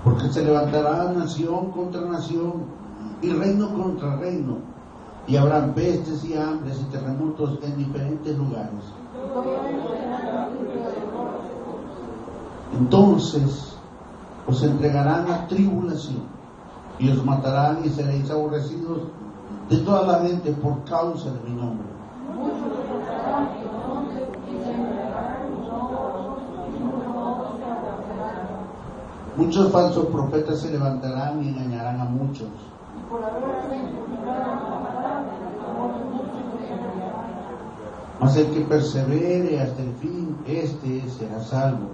Porque se levantará nación contra nación y reino contra reino, y habrán pestes y hambres y terremotos en diferentes lugares. Entonces os entregarán a tribulación y os matarán y seréis aborrecidos de toda la gente por causa de mi nombre. Muchos falsos profetas se levantarán y engañarán a muchos. Mas el que persevere hasta el fin, este será salvo.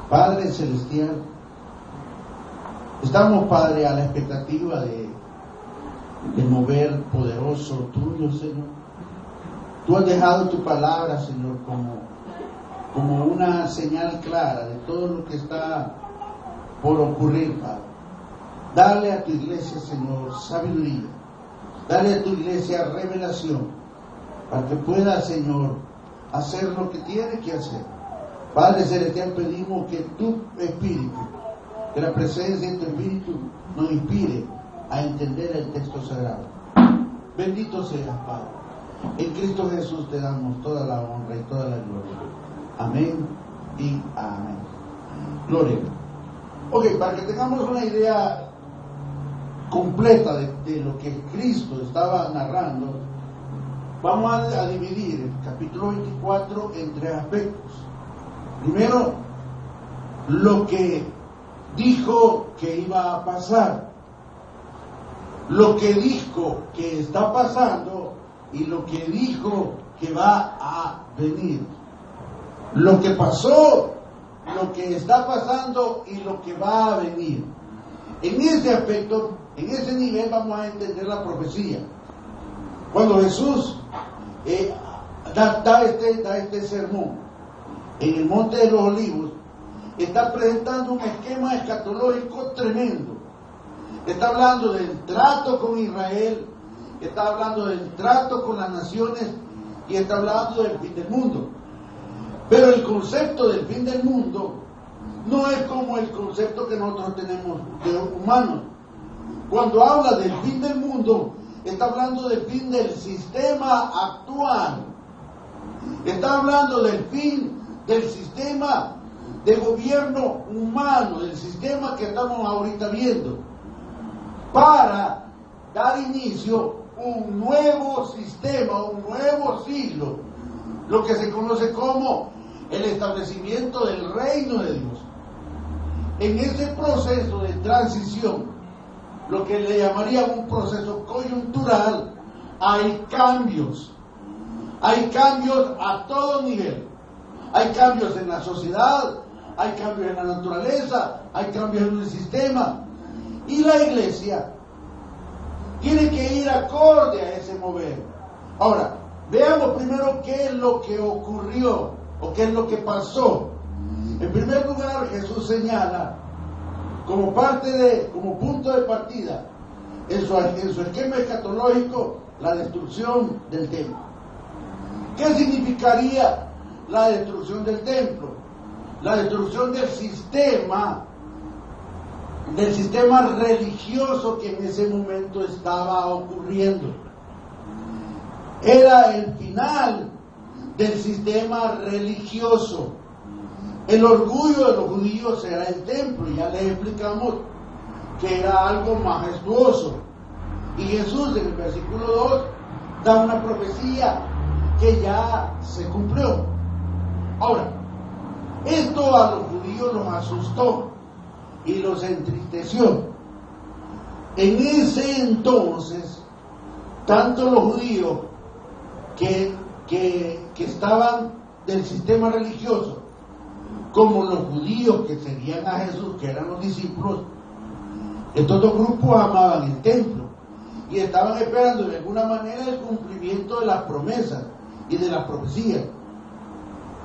Padre Celestial, estamos, Padre, a la expectativa de mover poderoso tuyo, Señor. Tú has dejado tu palabra, Señor, como una señal clara de todo lo que está por ocurrir, Padre. Dale a tu iglesia, Señor, sabiduría. Dale a tu iglesia revelación para que pueda, Señor, hacer lo que tiene que hacer. Padre Celestial, pedimos que tu Espíritu, que la presencia de tu Espíritu nos inspire a entender el texto sagrado. Bendito seas, Padre. En Cristo Jesús te damos toda la honra y toda la gloria. Amén y amén. Gloria. Ok, para que tengamos una idea completa de lo que Cristo estaba narrando, vamos a dividir el capítulo 24 en tres aspectos. Primero, lo que dijo que iba a pasar, lo que dijo que está pasando y lo que dijo que va a venir. Lo que pasó, lo que está pasando y lo que va a venir. En ese aspecto, en ese nivel vamos a entender la profecía. Cuando Jesús da este sermón en el Monte de los Olivos, está presentando un esquema escatológico tremendo. Está hablando del trato con Israel, está hablando del trato con las naciones y está hablando del fin del mundo. Pero el concepto del fin del mundo no es como el concepto que nosotros tenemos de humanos. Cuando habla del fin del mundo, está hablando del fin del sistema actual. Está hablando del fin del sistema de gobierno humano, del sistema que estamos ahorita viendo, para dar inicio a un nuevo sistema, un nuevo siglo, lo que se conoce como el establecimiento del reino de Dios. En ese proceso de transición, lo que le llamaríamos un proceso coyuntural, hay cambios a todo nivel. Hay cambios en la sociedad, hay cambios en la naturaleza, hay cambios en el sistema. Y la iglesia tiene que ir acorde a ese mover. Ahora, veamos primero qué es lo que ocurrió o qué es lo que pasó. En primer lugar, Jesús señala como punto de partida en su esquema escatológico la destrucción del templo. ¿Qué significaría la destrucción del templo? La destrucción del sistema religioso que en ese momento estaba ocurriendo. Era el final del sistema religioso. El orgullo de los judíos era el templo, ya les explicamos que era algo majestuoso. Y Jesús en el versículo 2 da una profecía que ya se cumplió. Ahora, esto a los judíos los asustó y los entristeció. En ese entonces, tanto los judíos que estaban del sistema religioso, como los judíos que seguían a Jesús, que eran los discípulos, estos dos grupos amaban el templo y estaban esperando de alguna manera el cumplimiento de las promesas y de las profecías.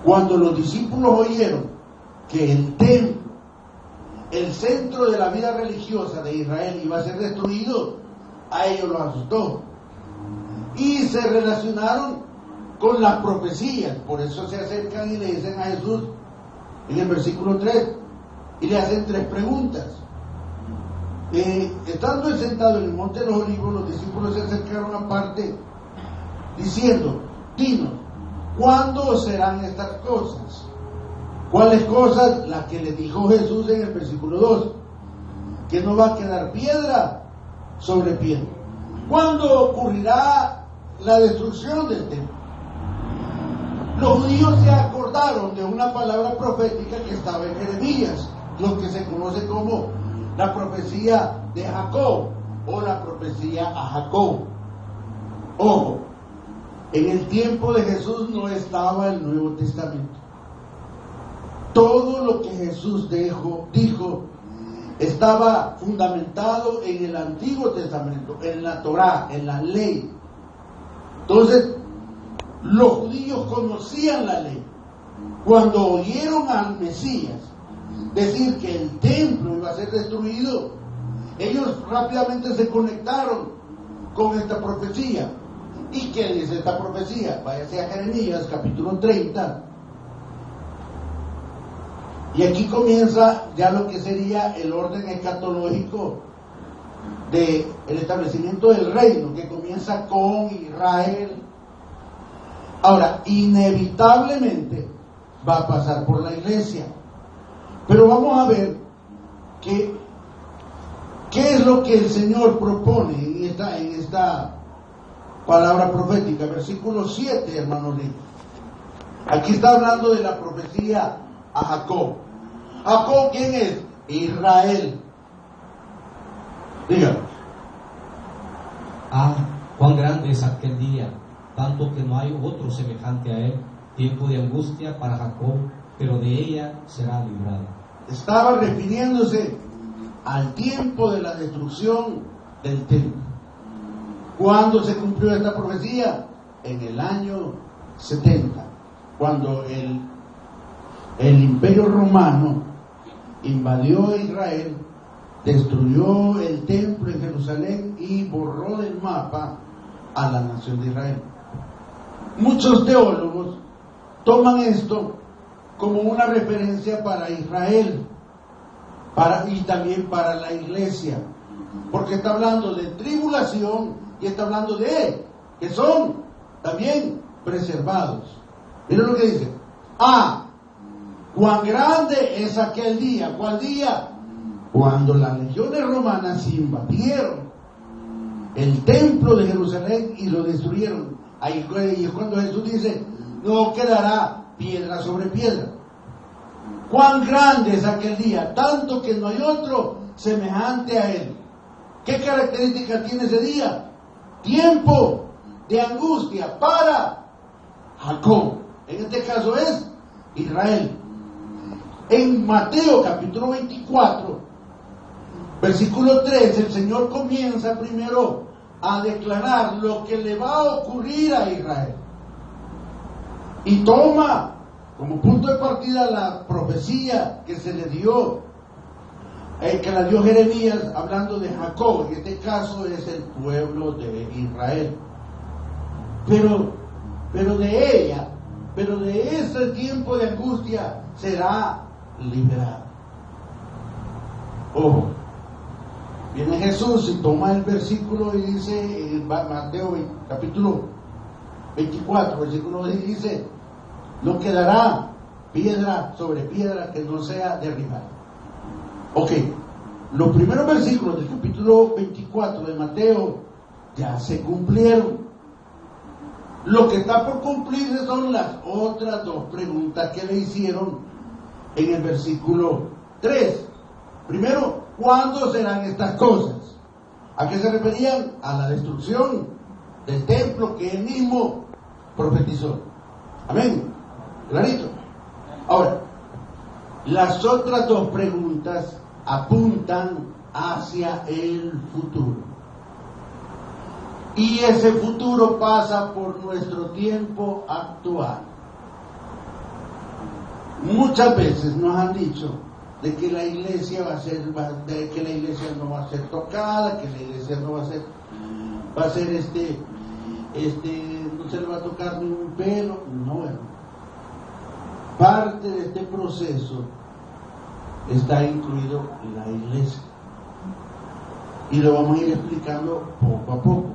Cuando los discípulos oyeron que el templo, el centro de la vida religiosa de Israel, iba a ser destruido, a ellos los asustó. Y se relacionaron con las profecías. Por eso se acercan y le dicen a Jesús en el versículo 3 y le hacen 3 preguntas. Estando él sentado en el monte de los olivos, los discípulos se acercaron aparte diciendo: dinos, ¿cuándo serán estas cosas? ¿Cuáles cosas? Las que le dijo Jesús en el versículo 2, que no va a quedar piedra sobre piedra. ¿Cuándo ocurrirá la destrucción del templo? Los judíos se acordaron de una palabra profética que estaba en Jeremías, lo que se conoce como la profecía de Jacob o la profecía a Jacob. Ojo, en el tiempo de Jesús no estaba el Nuevo Testamento. Todo lo que Jesús dijo estaba fundamentado en el Antiguo Testamento, en la Torá, en la ley. Entonces, los judíos conocían la ley. Cuando oyeron al Mesías decir que el templo iba a ser destruido, ellos rápidamente se conectaron con esta profecía. ¿Y qué dice esta profecía? Váyase a Jeremías capítulo 30. Y aquí comienza ya lo que sería el orden escatológico del establecimiento del reino, que comienza con Israel. Ahora, inevitablemente va a pasar por la iglesia. Pero vamos a ver qué es lo que el Señor propone en esta palabra profética. Versículo 7, hermanos míos. Aquí está hablando de la profecía a Jacob. ¿Jacob quién es? Israel. Díganos. Cuán grande es aquel día, tanto que no hay otro semejante a él, tiempo de angustia para Jacob, pero de ella será librado. Estaba refiriéndose al tiempo de la destrucción del templo. ¿Cuándo se cumplió esta profecía? En el año 70, cuando el Imperio Romano invadió Israel, destruyó el templo en Jerusalén y borró del mapa a la nación de Israel. Muchos teólogos toman esto como una referencia para Israel y también para la iglesia, porque está hablando de tribulación y está hablando de que son también preservados. Miren lo que dice: cuán grande es aquel día. ¿Cuál día? Cuando las legiones romanas invadieron el templo de Jerusalén y lo destruyeron. Ahí es cuando Jesús dice: no quedará piedra sobre piedra. Cuán grande es aquel día, tanto que no hay otro semejante a él. ¿Qué característica tiene ese día? Tiempo de angustia para Jacob. En este caso es Israel. En Mateo capítulo 24, versículo 3, el Señor comienza primero a declarar lo que le va a ocurrir a Israel. Y toma como punto de partida la profecía que se le dio, que la dio Jeremías, hablando de Jacob. En este caso es el pueblo de Israel. Pero de ese tiempo de angustia será liberado. Ojo, viene Jesús y toma el versículo y dice, en Mateo capítulo 24, versículo 10, dice: no quedará piedra sobre piedra que no sea derribada. Ok, los primeros versículos del capítulo 24 de Mateo ya se cumplieron. Lo que está por cumplirse son las otras 2 preguntas que le hicieron en el versículo 3. Primero, ¿cuándo serán estas cosas? ¿A qué se referían? A la destrucción del templo que él mismo profetizó. Amén. Clarito. Ahora, las otras 2 preguntas apuntan hacia el futuro. Y ese futuro pasa por nuestro tiempo actual. Muchas veces nos han dicho de que la iglesia que la iglesia no va a ser tocada, que la iglesia no va a ser no se le va a tocar ni un pelo. No, hermano. Parte de este proceso está incluido la iglesia. Y lo vamos a ir explicando poco a poco.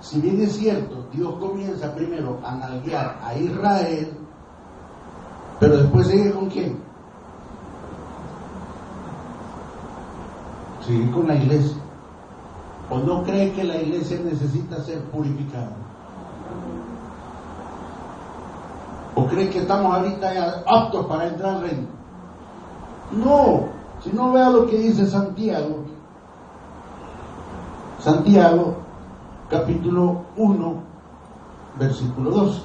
Si bien es cierto, Dios comienza primero a nalguear a Israel, pero después sigue con quién? Sigue con la iglesia. ¿O no cree que la iglesia necesita ser purificada? ¿O cree que estamos ahorita ya aptos para entrar al reino? No, si no, vea lo que dice Santiago. Santiago, capítulo 1, versículo 2.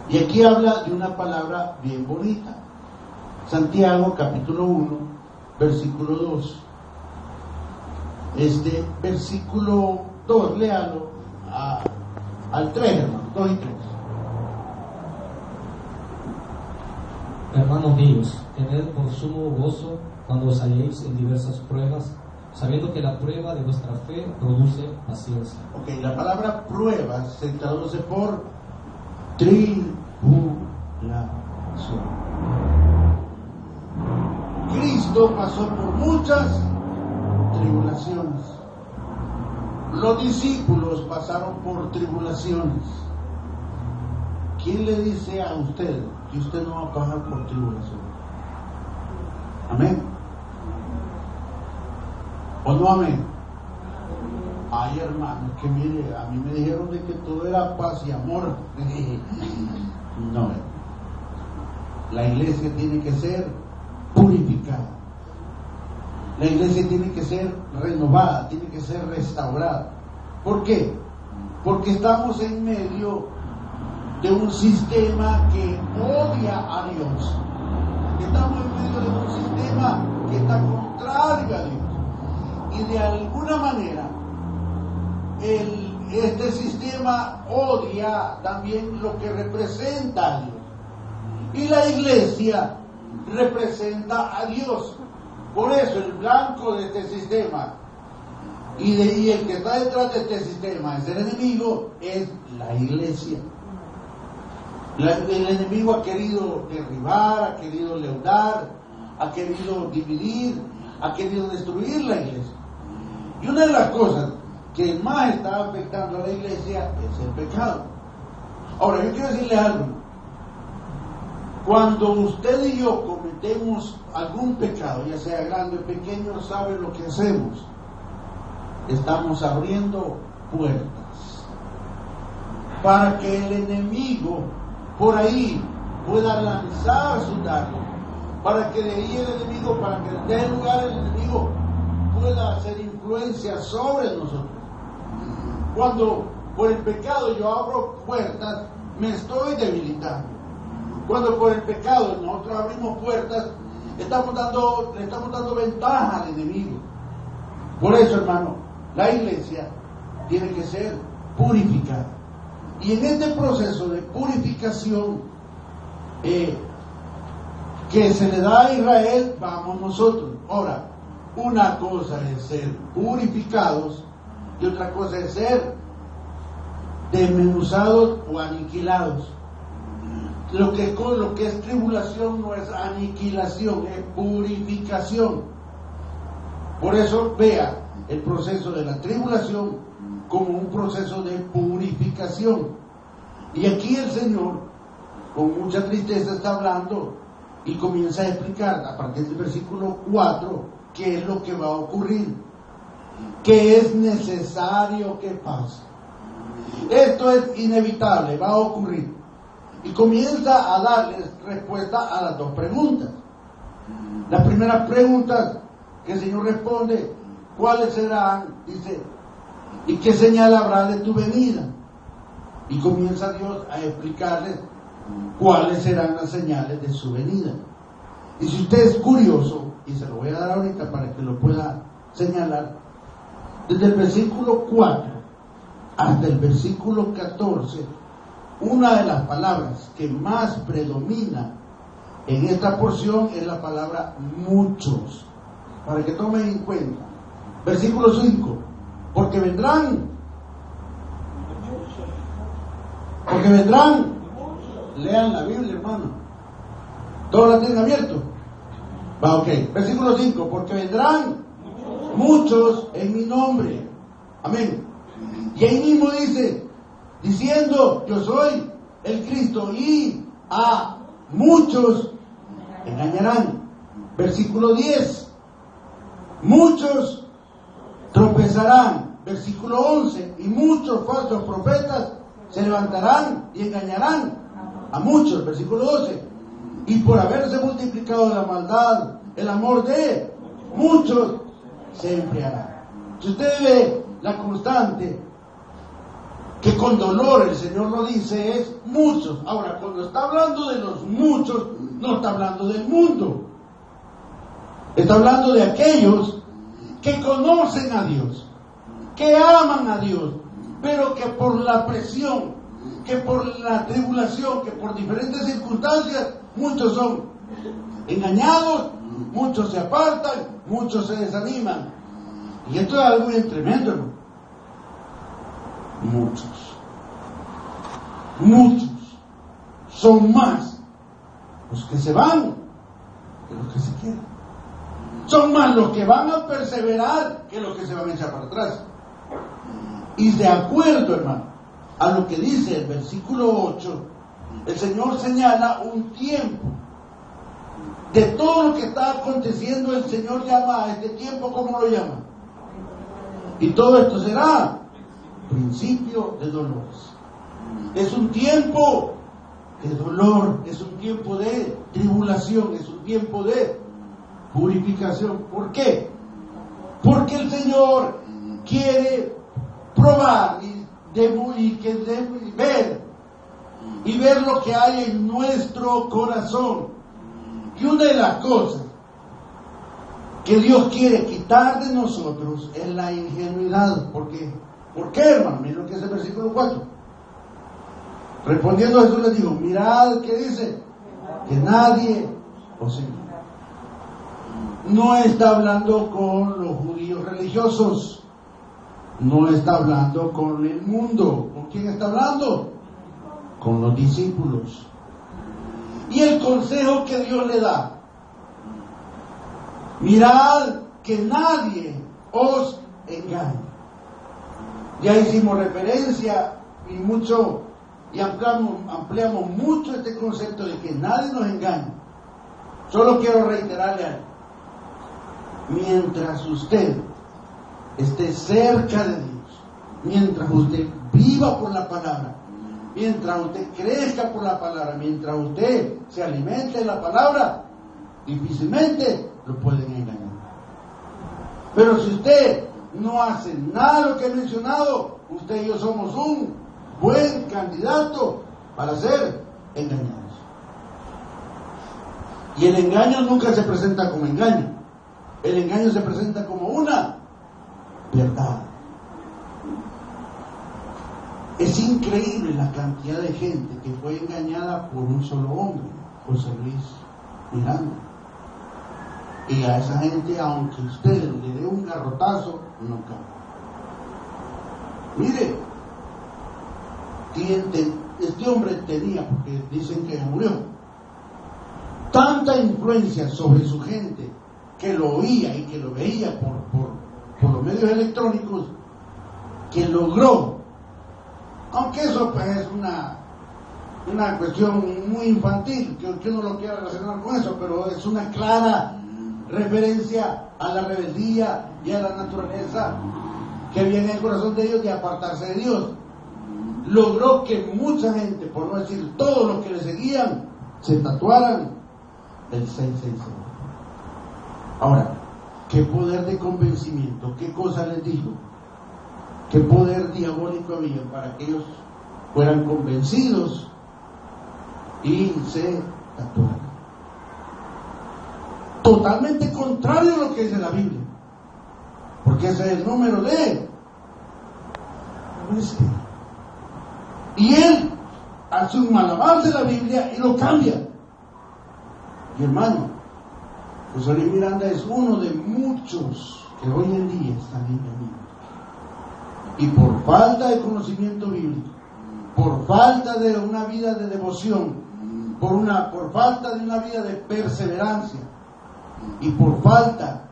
Y aquí habla de una palabra bien bonita. Santiago, capítulo 1, versículo 2. Versículo 2, léalo al 3, hermano, 2 y 3. Hermanos míos, tened por sumo gozo cuando os halléis en diversas pruebas, sabiendo que la prueba de vuestra fe produce paciencia. Ok, la palabra prueba se traduce por tribulación. Cristo pasó por muchas tribulaciones. Los discípulos pasaron por tribulaciones. ¿Quién le dice a usted que usted no va a pasar por tribulaciones? ¿Amén? ¿O no amén? Ay, hermano, que mire, a mí me dijeron de que todo era paz y amor. No, la iglesia tiene que ser purificada. La iglesia tiene que ser renovada, tiene que ser restaurada. ¿Por qué? Porque estamos en medio de un sistema que odia a Dios. Estamos en medio de un sistema que está contrario a Dios. Y de alguna manera, este sistema odia también lo que representa a Dios. Y la iglesia representa a Dios. Por eso el blanco de este sistema y el que está detrás de este sistema es el enemigo, es la iglesia. El enemigo ha querido derribar, ha querido leudar, ha querido dividir, ha querido destruir la iglesia. Y una de las cosas que más está afectando a la iglesia es el pecado. Ahora, yo quiero decirle algo. Cuando usted y yo cometemos algún pecado, ya sea grande o pequeño, sabe lo que hacemos. Estamos abriendo puertas para que el enemigo por ahí pueda lanzar su dardo, para que de ahí el enemigo, para que de ese lugar el enemigo pueda hacer influencia sobre nosotros. Cuando por el pecado yo abro puertas, me estoy debilitando. Cuando por el pecado nosotros abrimos puertas, le estamos dando ventaja al enemigo. Por eso, hermano, la iglesia tiene que ser purificada. Y en este proceso de purificación que se le da a Israel, vamos nosotros. Ahora, una cosa es ser purificados y otra cosa es ser desmenuzados o aniquilados. Lo que es tribulación no es aniquilación, es purificación. Por eso vea el proceso de la tribulación como un proceso de purificación. Y aquí el Señor, con mucha tristeza, está hablando y comienza a explicar a partir del versículo 4 qué es lo que va a ocurrir, qué es necesario que pase. Esto es inevitable, va a ocurrir. Y comienza a darles respuesta a las dos preguntas. Las primeras preguntas que el Señor responde, ¿cuáles serán? Dice, ¿y qué señal habrá de tu venida? Y comienza Dios a explicarles cuáles serán las señales de su venida. Y si usted es curioso, y se lo voy a dar ahorita para que lo pueda señalar, desde el versículo 4 hasta el versículo 14, una de las palabras que más predomina en esta porción es la palabra muchos, para que tomen en cuenta. Versículo 5, porque vendrán, lean la Biblia, hermano, ¿todos la tienen abierto? Va, ok, versículo 5, porque vendrán muchos en mi nombre, amén, y ahí mismo dice, diciendo, yo soy el Cristo, y a muchos engañarán. Versículo 10, muchos tropezarán. Versículo 11, y muchos falsos profetas se levantarán y engañarán a muchos. Versículo 12, y por haberse multiplicado la maldad, el amor de muchos se enfriará. Si usted ve la constante, que con dolor el Señor lo dice, es muchos. Ahora, cuando está hablando de los muchos, no está hablando del mundo, está hablando de aquellos que conocen a Dios, que aman a Dios, pero que por la presión, que por la tribulación, que por diferentes circunstancias, muchos son engañados, muchos se apartan, muchos se desaniman. Y esto es algo bien tremendo, hermano. Muchos son más los que se van que los que se quedan. Son más los que van a perseverar que los que se van a echar para atrás. Y de acuerdo, hermano, a lo que dice el versículo 8, el Señor señala un tiempo. De todo lo que está aconteciendo, el Señor llama a este tiempo, ¿cómo lo llama? Y todo esto será principio de dolores. Es un tiempo de dolor, es un tiempo de tribulación, es un tiempo de purificación. ¿Por qué? Porque el Señor quiere probar y ver lo que hay en nuestro corazón. Y una de las cosas que Dios quiere quitar de nosotros es la ingenuidad. ¿Por qué? ¿Por qué, hermano? Miren lo que es el versículo 4. Respondiendo a Jesús les dijo, mirad que dice, que nadie os engañe. No está hablando con los judíos religiosos, no está hablando con el mundo. ¿Con quién está hablando? Con los discípulos. Y el consejo que Dios le da, mirad que nadie os engañe. Ya hicimos referencia y ampliamos mucho este concepto de que nadie nos engañe. Solo quiero reiterarle algo. Mientras usted esté cerca de Dios, mientras usted viva por la palabra, mientras usted crezca por la palabra, mientras usted se alimente de la palabra, difícilmente lo pueden engañar. Pero si usted no hace nada de lo que he mencionado, usted y yo somos un buen candidato para ser engañados. Y el engaño nunca se presenta como engaño. El engaño se presenta como una verdad. Es increíble la cantidad de gente que fue engañada por un solo hombre, José Luis Miranda. Y a esa gente, aunque usted le dé un garrotazo, no cae. Mire, este hombre tenía, porque dicen que murió, tanta influencia sobre su gente, que lo oía y que lo veía por los medios electrónicos, que logró, aunque eso pues es una cuestión muy infantil, que uno lo quiera relacionar con eso, pero es una clara referencia a la rebeldía y a la naturaleza que había en el corazón de ellos de apartarse de Dios. Logró que mucha gente, por no decir todos los que le seguían, se tatuaran el 666. Ahora, ¿qué poder de convencimiento? ¿Qué cosa les dijo? ¿Qué poder diabólico había para que ellos fueran convencidos y se tatuaran? Totalmente contrario a lo que dice la Biblia, porque ese es el número de bestia. Y él hace un malabar de la Biblia y lo cambia. Mi hermano, José Luis Miranda es uno de muchos que hoy en día están engañados. Y por falta de conocimiento bíblico, por falta de una vida de devoción, por falta de una vida de perseverancia y por falta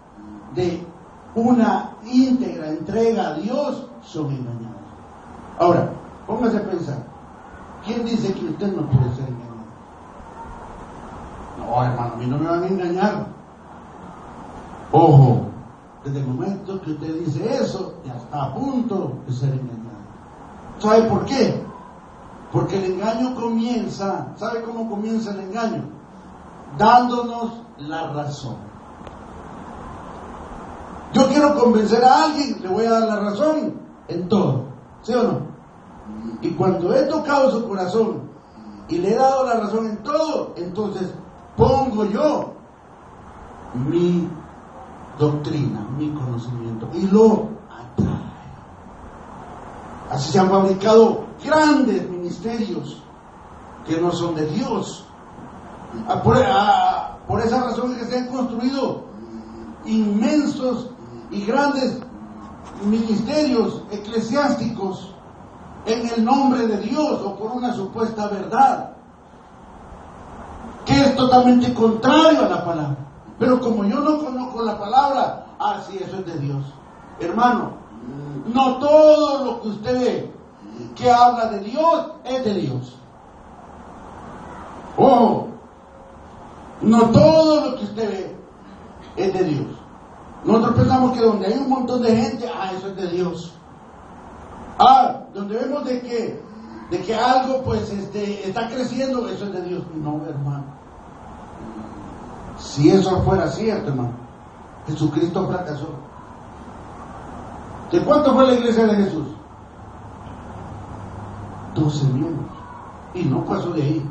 de una íntegra entrega a Dios, son engañados. Ahora, póngase a pensar, ¿quién dice que usted no puede ser engañado? No, hermano, a mí no me van a engañar. Ojo, desde el momento que usted dice eso, ya está a punto de ser engañado. ¿Sabe por qué? Porque el engaño comienza, ¿sabe cómo comienza el engaño? Dándonos la razón. Yo quiero convencer a alguien, le voy a dar la razón en todo, ¿sí o no? Y cuando he tocado su corazón y le he dado la razón en todo, entonces pongo yo mi doctrina, mi conocimiento y lo atraigo. Así se han fabricado grandes ministerios que no son de Dios. Por esa razón es que se han construido inmensos y grandes ministerios eclesiásticos en el nombre de Dios o por una supuesta verdad que es totalmente contrario a la palabra. Pero como yo no conozco la palabra, sí, eso es de Dios. Hermano, no todo lo que usted ve que habla de Dios es de Dios. Ojo, no todo lo que usted ve es de Dios. Nosotros pensamos que donde hay un montón de gente, eso es de Dios. Donde vemos de que algo pues está creciendo, eso es de Dios. No, hermano. Si eso fuera cierto, hermano, Jesucristo fracasó. ¿De cuánto fue la iglesia de Jesús? 12 miembros. Y no pasó de ahí.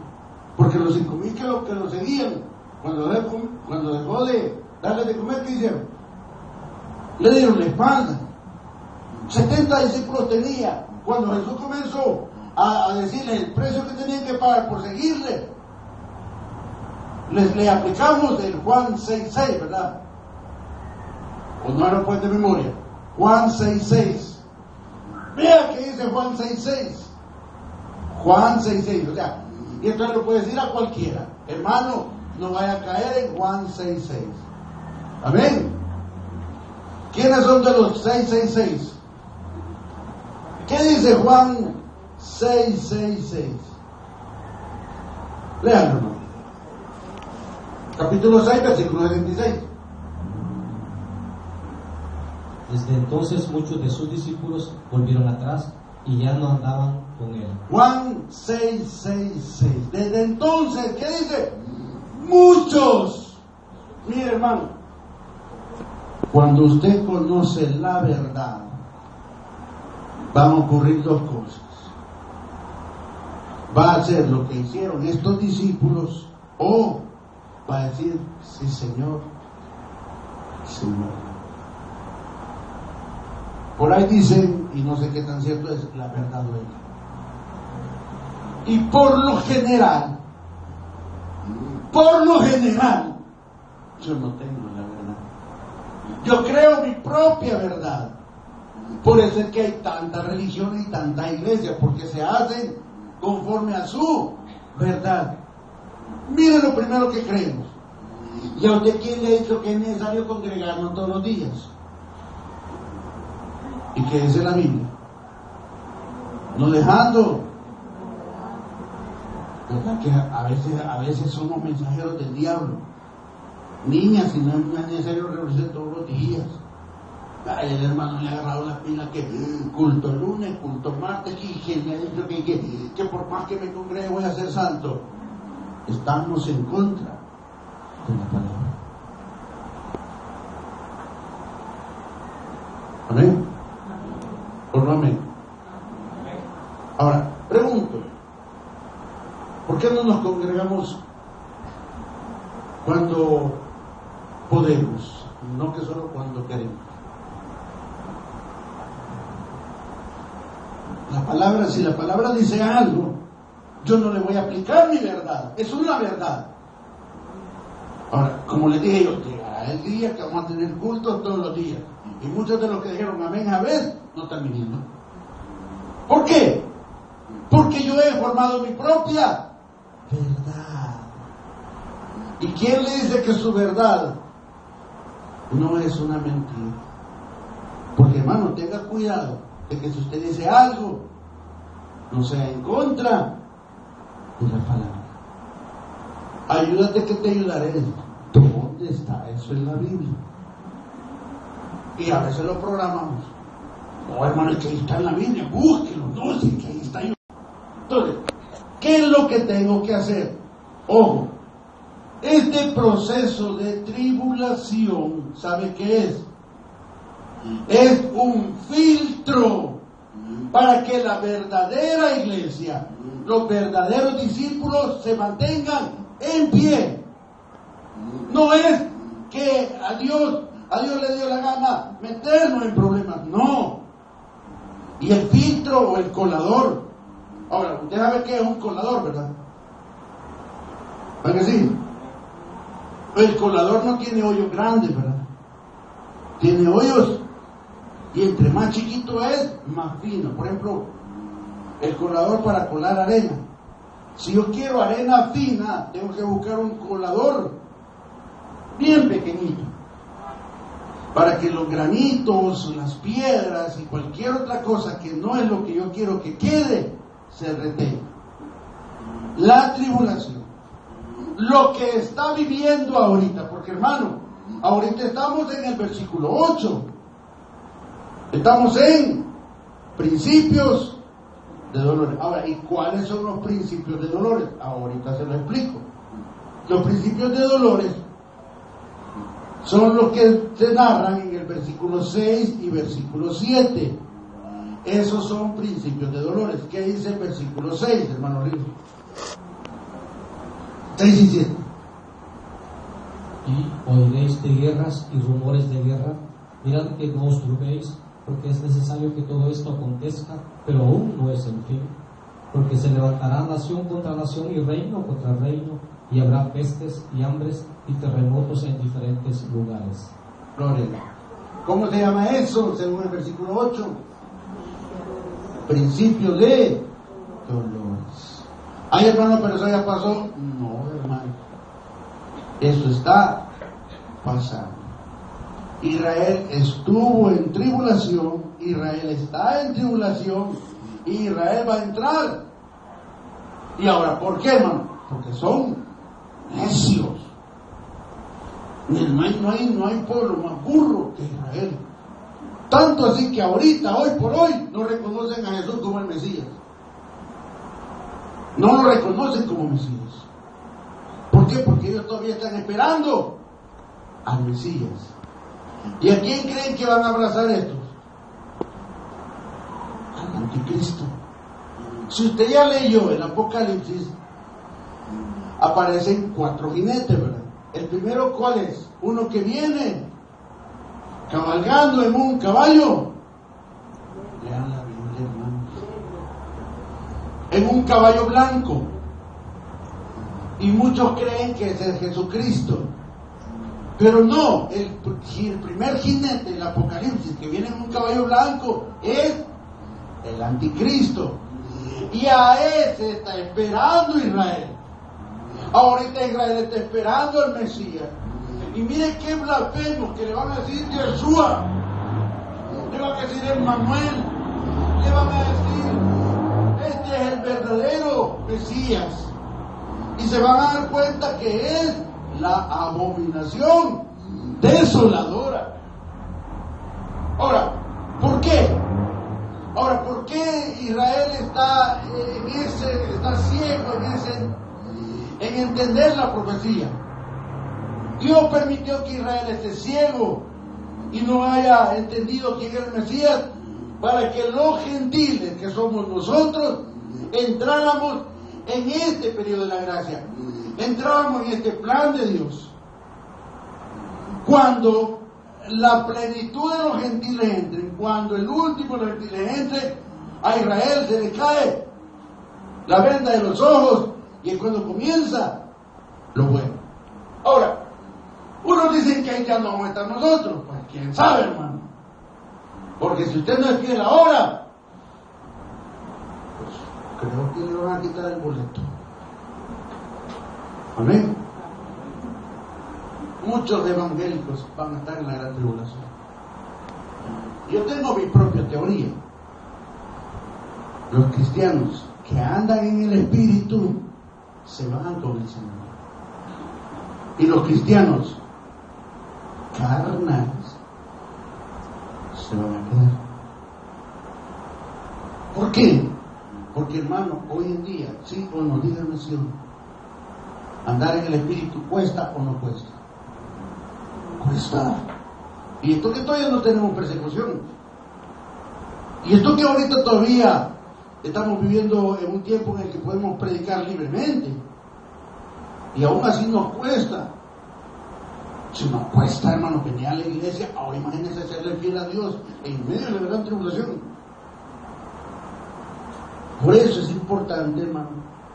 Porque los 5,000 que lo seguían, cuando dejó de darles de comer, ¿qué hicieron? Le dieron la espalda. 70 discípulos tenía. Cuando Jesús comenzó a decirles el precio que tenían que pagar por seguirle, le aplicamos el Juan 6:6, ¿verdad? ¿O no lo pueden de memoria? Juan 6:6. Vea que dice Juan 6:6. Juan 6:6, o sea, y entonces lo puede decir a cualquiera. Hermano, no vaya a caer en Juan 6:6. Amén. ¿Quiénes son de los 666? ¿Qué dice Juan 6:6:6? Léanlo. Capítulo 6, versículo 76. Desde entonces muchos de sus discípulos volvieron atrás y ya no andaban con él. Juan 6:6:6. Desde entonces, ¿qué dice? Muchos. Mire, hermano, cuando usted conoce la verdad, van a ocurrir dos cosas. Va a hacer lo que hicieron estos discípulos, o va a decir, sí, Señor, Señor. Por ahí dicen, y no sé qué tan cierto es, la verdad duele. Y por lo general, yo no tengo la verdad. Yo creo mi propia verdad. Por eso es que hay tanta religión y tanta iglesia, porque se hacen conforme a su verdad. Mire lo primero que creemos. ¿Y a usted quién le ha dicho que es necesario congregarnos todos los días? ¿Y qué dice la Biblia? No dejando. ¿Verdad que a veces somos mensajeros del diablo? Niñas, si no es necesario reunirse todos los días. Ay, el hermano le ha agarrado la pila que culto el lunes, culto martes, y quien me ha dicho que por más que me congregue voy a ser santo. Estamos en contra de la palabra. ¿Amén? ¿O no amén? Ahora, pregunto, ¿por qué no nos congregamos cuando podemos? No que solo cuando queremos. La palabra, si la palabra dice algo, yo no le voy a aplicar mi verdad. Es una verdad. Ahora, como les dije yo, llegará el día que vamos a tener cultos todos los días. Y muchos de los que dijeron amén a ver, no están viniendo. ¿Por qué? Porque yo he formado mi propia verdad. ¿Y quién le dice que su verdad no es una mentira? Porque, hermano, tenga cuidado de que si usted dice algo, no sea en contra de la palabra. Ayúdate que te ayudaré. ¿Dónde está eso en la Biblia? Y a veces lo programamos. No, hermano, es que ahí está en la Biblia, búsquelo. No, sí, que ahí está. Entonces, ¿qué es lo que tengo que hacer? Ojo, este proceso de tribulación, ¿sabe qué es? Es un filtro para que la verdadera iglesia, los verdaderos discípulos se mantengan en pie. No es que a Dios le dio la gana meternos en problemas, no. Y el filtro o el colador. Ahora, usted sabe qué es un colador, ¿verdad? ¿Para que sí? El colador no tiene hoyos grandes, ¿verdad? Tiene hoyos, y entre más chiquito es, más fino. Por ejemplo, el colador para colar arena. Si yo quiero arena fina, tengo que buscar un colador bien pequeñito, para que los granitos, las piedras y cualquier otra cosa que no es lo que yo quiero que quede, se retenga. La tribulación, lo que está viviendo ahorita, porque hermano, ahorita estamos en el versículo 8, estamos en principios de dolores. Ahora, ¿y cuáles son los principios de dolores? Ahorita se lo explico. Los principios de dolores son los que se narran en el versículo 6 y versículo 7. Esos son principios de dolores. ¿Qué dice el versículo 6, hermano Ríos? 6 y 7. Y oiréis de guerras y rumores de guerra. Mirad que no os turbéis, porque es necesario que todo esto acontezca, pero aún no es el fin. Porque se levantará nación contra nación y reino contra reino, y habrá pestes y hambres y terremotos en diferentes lugares. Gloria. ¿Cómo se llama eso según el versículo 8? Principio de dolores. Ay, hermano, pero eso ya pasó. No, hermano, eso está pasando. Israel estuvo en tribulación, Israel está en tribulación, y Israel va a entrar. Y ahora, ¿por qué, hermano? Porque son necios. No hay pueblo más burro que Israel. Tanto así que ahorita, hoy por hoy, no reconocen a Jesús como el Mesías. No lo reconocen como Mesías. ¿Por qué? Porque ellos todavía están esperando al Mesías. ¿Y a quién creen que van a abrazar estos? Al anticristo. Si usted ya leyó el Apocalipsis, aparecen 4 jinetes, ¿verdad? El primero, ¿cuál es? Uno que viene cabalgando en un caballo. Lean la Biblia, hermanos. En un caballo blanco. Y muchos creen que es el Jesucristo. Pero no, el primer jinete del Apocalipsis que viene en un caballo blanco es el anticristo. Y a ese está esperando Israel. Ahorita Israel está esperando al Mesías. Y mire qué blasfemos que le van a decir Yeshua, le van a decir Emmanuel, le van a decir este es el verdadero Mesías. Y se van a dar cuenta que es la abominación desoladora. Ahora, ¿por qué? Ahora, ¿por qué Israel está está ciego en entender la profecía? Dios permitió que Israel esté ciego y no haya entendido quién era el Mesías, para que los gentiles, que somos nosotros, entráramos en este periodo de la gracia, entráramos en este plan de Dios. Cuando la plenitud de los gentiles entren, cuando el último de los gentiles entre, a Israel se le cae la venda de los ojos, y es cuando comienza lo bueno. Ahora, unos dicen que ahí ya no vamos a estar nosotros, pues quién sabe, hermano. Porque si usted no es fiel ahora, pues creo que le van a quitar el boleto. Amén. Muchos evangélicos van a estar en la gran tribulación. Yo tengo mi propia teoría. Los cristianos que andan en el Espíritu se van con el Señor. Y los cristianos carnales se van a quedar. ¿Por qué? Porque, hermano, hoy en día, sí o no, díganme si andar en el Espíritu cuesta o no cuesta. Cuesta. Y esto que todavía no tenemos persecución. Y esto que ahorita todavía estamos viviendo en un tiempo en el que podemos predicar libremente. Y aún así nos cuesta. Si nos cuesta, hermano, venir a la iglesia, ahora imagínense serle fiel a Dios en medio de la gran tribulación. Por eso es importante, hermano,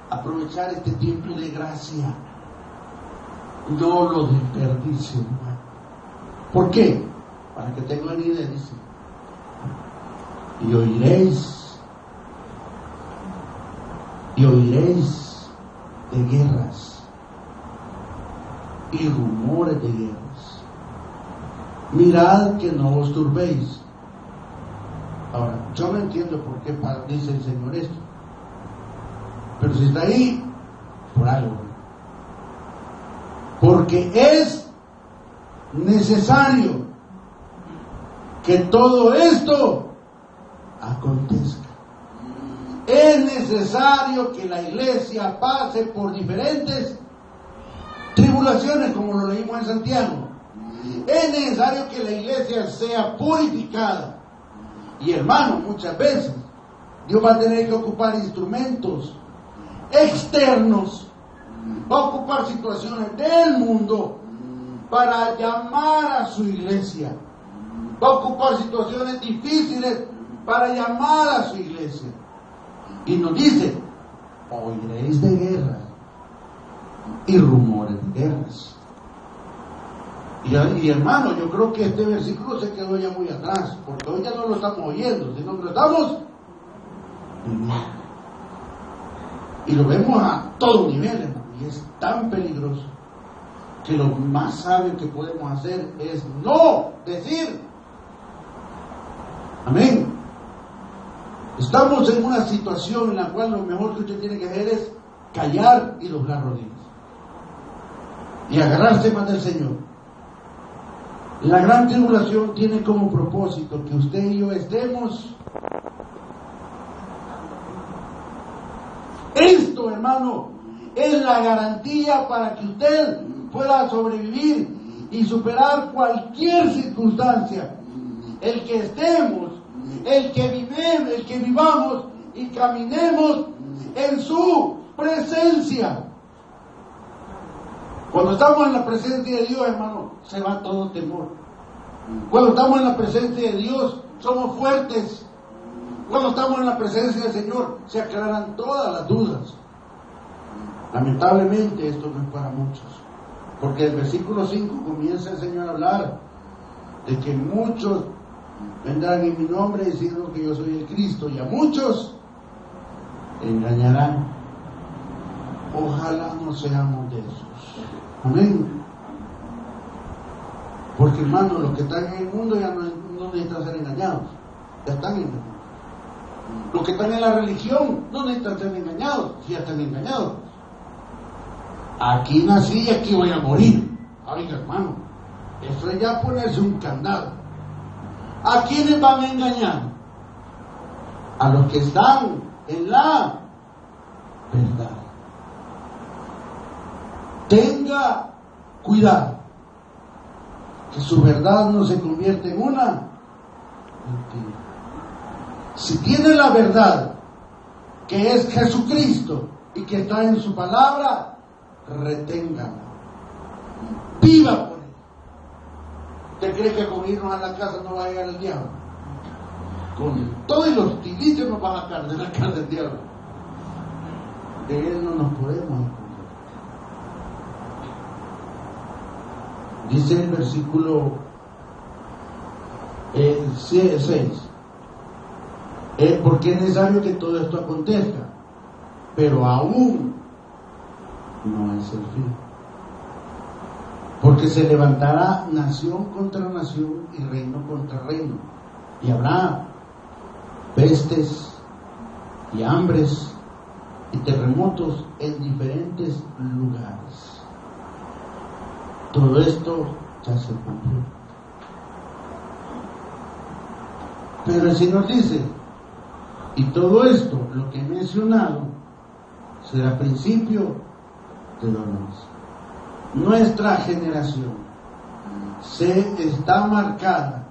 aprovechar este tiempo de gracia. No lo desperdicien, hermano. ¿Por qué? Para que tengan una idea, dice. Y oiréis de guerras y rumores de guerras. Mirad que no os turbéis. Ahora, yo no entiendo por qué dice el Señor esto, pero si está ahí, por algo. Porque es necesario que todo esto acontezca. Es necesario que la iglesia pase por diferentes tribulaciones, como lo leímos en Santiago. Es necesario que la iglesia sea purificada. Y hermano, muchas veces Dios va a tener que ocupar instrumentos externos, va a ocupar situaciones del mundo para llamar a su iglesia, va a ocupar situaciones difíciles para llamar a su iglesia. Y nos dice, oiréis de guerras y rumores de guerras. Y hermano, yo creo que este versículo se quedó ya muy atrás, porque hoy ya no lo estamos oyendo, sino que lo estamos viviendo. Y lo vemos a todo nivel, hermano, y es tan peligroso que lo más sabio que podemos hacer es no decir amén. Estamos en una situación en la cual lo mejor que usted tiene que hacer es callar y doblar rodillas y agarrarse más del Señor. La gran tribulación tiene como propósito que usted y yo estemos. Esto, hermano, es la garantía para que usted pueda sobrevivir y superar cualquier circunstancia. El que estemos, el que vivamos y caminemos en su presencia. Cuando estamos en la presencia de Dios, hermano, se va todo temor. Cuando estamos en la presencia de Dios, somos fuertes. Cuando estamos en la presencia del Señor, se aclaran todas las dudas. Lamentablemente esto no es para muchos, porque el versículo 5 comienza el Señor a hablar de que muchos vendrán en mi nombre diciendo que yo soy el Cristo, y a muchos engañarán. Ojalá no seamos de esos. Amén. Porque, hermano, los que están en el mundo ya no necesitan ser engañados, ya están engañados. Los que están en la religión no necesitan ser engañados, ya están engañados. Aquí nací y aquí voy a morir. Oiga, hermano, eso es ya ponerse un candado. ¿A quiénes van a engañar? A los que están en la verdad. Tenga cuidado que su verdad no se convierta en una mentira. Si tiene la verdad, que es Jesucristo y que está en su palabra, reténgala, viva por él. ¿Usted cree que con irnos a la casa no va a llegar el diablo? Con todo y los tiliches nos van a sacar de la casa del diablo. De Él no nos podemos esconder. Dice el versículo 6, porque es necesario que todo esto acontezca, pero aún no es el fin. Porque se levantará nación contra nación y reino contra reino, y habrá pestes y hambres y terremotos en diferentes lugares. Todo esto ya se cumplió. Pero el Señor dice, y todo esto, lo que he mencionado, será principio de dolores. Nuestra generación está marcada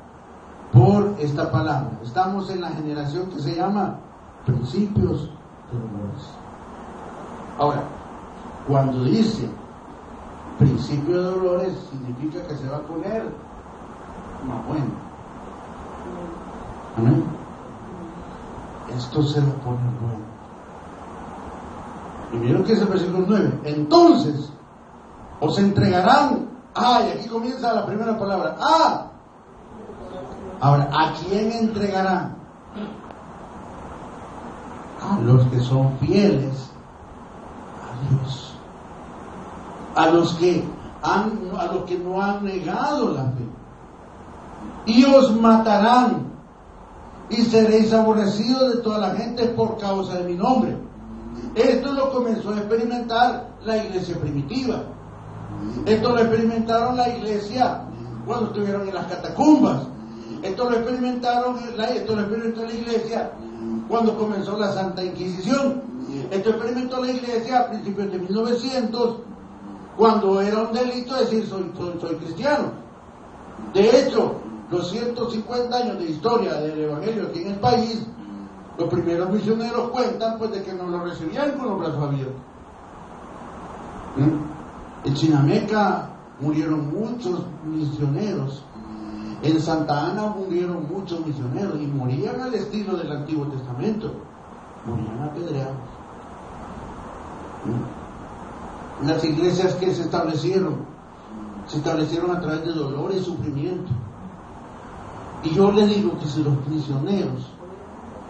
por esta palabra. Estamos en la generación que se llama principios de dolores. Ahora, cuando dice principio de dolores, significa que se va a poner más bueno. ¿Amén? Esto se va a poner bueno. Y miren que es el versículo 9. Entonces os entregarán. Y aquí comienza la primera palabra. Ahora, ¿a quién entregarán? A los que son fieles a Dios, a los que no han negado la fe. Y os matarán, y seréis aborrecidos de toda la gente por causa de mi nombre. Esto lo comenzó a experimentar la iglesia primitiva. Esto lo experimentaron la iglesia cuando estuvieron en las catacumbas. Esto lo experimentaron la iglesia cuando comenzó la Santa Inquisición. Esto experimentó la iglesia a principios de 1900, cuando era un delito decir soy cristiano. De hecho, los 150 años de historia del evangelio aquí en el país, los primeros misioneros cuentan pues de que no lo recibían con los brazos abiertos. En Chinameca murieron muchos misioneros. En Santa Ana murieron muchos misioneros y morían al estilo del Antiguo Testamento. Morían apedreados. Las iglesias que se establecieron a través de dolor y sufrimiento. Y yo le digo que si los misioneros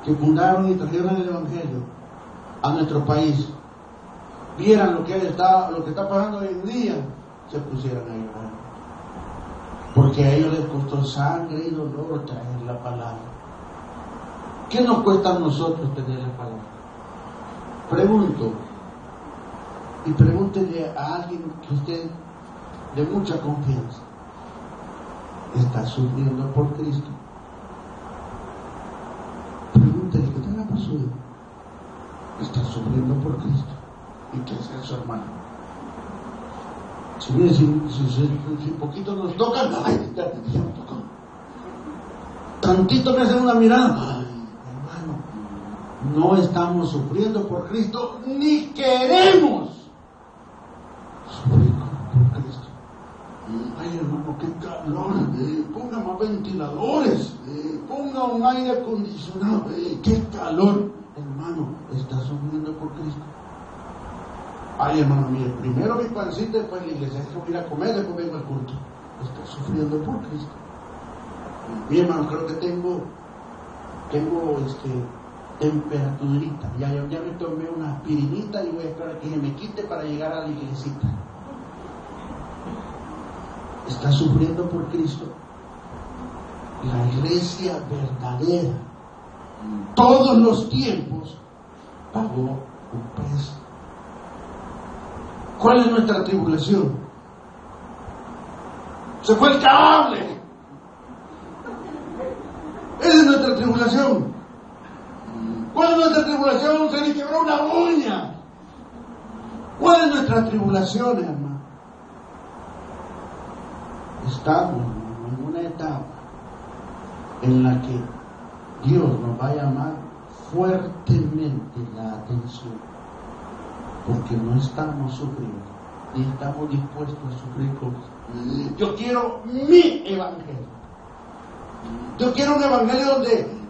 que fundaron y trajeron el evangelio a nuestro país vieran lo que está pasando hoy en día, se pusieran a llorar, porque a ellos les costó sangre y dolor traer la palabra. ¿Qué nos cuesta a nosotros tener la palabra? Pregunto, y pregúntele a alguien que usted de mucha confianza está sufriendo por Cristo. Pregúntele que tenga por su vida, está sufriendo por Cristo. ¿Y qué es eso, hermano? Si poquito nos tocan, ya me tocó. Tantito me hacen una mirada, hermano, no estamos sufriendo por Cristo, ni queremos sufrir por Cristo. Hermano, qué calor, ponga más ventiladores, ponga un aire acondicionado, qué calor, hermano, está sufriendo por Cristo. Hermano, mire, primero mi pancita, después la iglesia, es que voy a ir a comer, después vengo al culto. Estoy sufriendo por Cristo. Mi hermano, creo que tengo temperaturita. Ya me tomé una aspirinita y voy a esperar a que se me quite para llegar a la iglesita. Está sufriendo por Cristo. La iglesia verdadera, todos los tiempos, pagó un precio. ¿Cuál es nuestra tribulación? Se fue el cable. Esa es nuestra tribulación. ¿Cuál es nuestra tribulación? Se le quebró una uña. ¿Cuál es nuestra tribulación, hermano? Estamos en una etapa en la que Dios nos va a llamar fuertemente la atención, porque no estamos sufriendo, ni estamos dispuestos a sufrir cosas. Yo quiero mi evangelio. Yo quiero un evangelio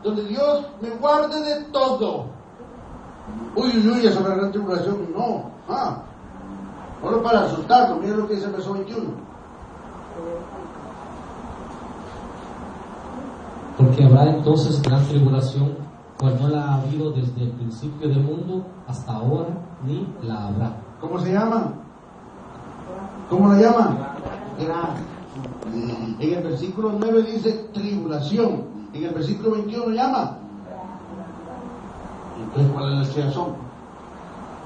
donde Dios me guarde de todo. sobre la gran tribulación. No, solo para asustarnos. Miren lo que dice el verso 21. Porque habrá entonces gran tribulación, pues no la ha habido desde el principio del mundo hasta ahora, ni la habrá. ¿Cómo se llama? ¿Cómo la llaman? Gran. En el versículo 9 dice tribulación. En el versículo 21 llama. Entonces, ¿cuál es la razón?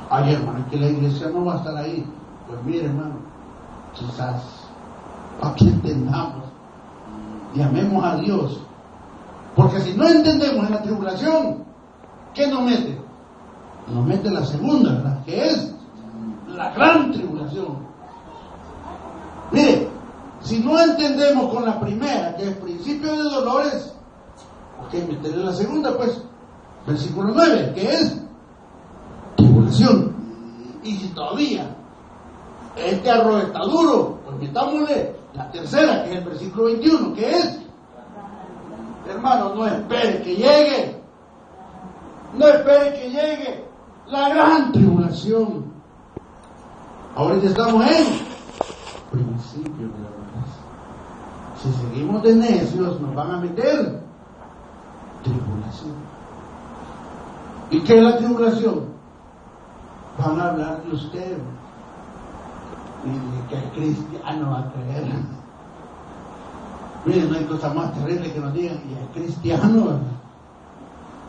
Ay, hermano, es que la iglesia no va a estar ahí. Pues mire, hermano, quizás para que entendamos y amemos a Dios. Porque si no entendemos en la tribulación, ¿qué nos mete? Nos mete la segunda, ¿verdad? Que es la gran tribulación. Mire, si no entendemos con la primera, que es principio de dolores, ok, meterle la segunda, pues, versículo 9, que es tribulación. Y si todavía este arroz está duro, pues metámosle la tercera, que es el versículo 21, que es, hermano, no espere que llegue, no espere que llegue la gran tribulación. Ahorita estamos en principio de la verdad. Si seguimos de necios, nos van a meter tribulación. ¿Y qué es la tribulación? Van a hablar de usted y que el cristiano va a creer. Miren, no hay cosa más terrible que nos digan, y es cristiano, ¿verdad?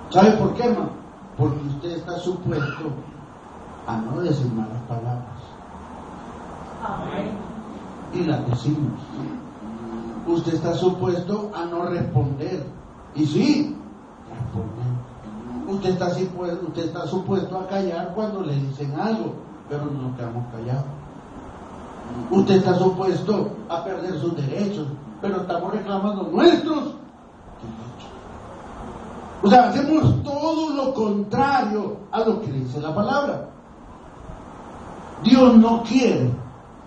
¿Sabe por qué, hermano? Porque usted está supuesto a no decir malas palabras. Amén. Y las decimos. Usted está supuesto a no responder. Y sí, responder. Usted está supuesto a callar cuando le dicen algo, pero no nos quedamos callados. Usted está supuesto a perder sus derechos, pero estamos reclamando nuestros derechos. O sea, hacemos todo lo contrario a lo que dice la palabra. Dios no quiere,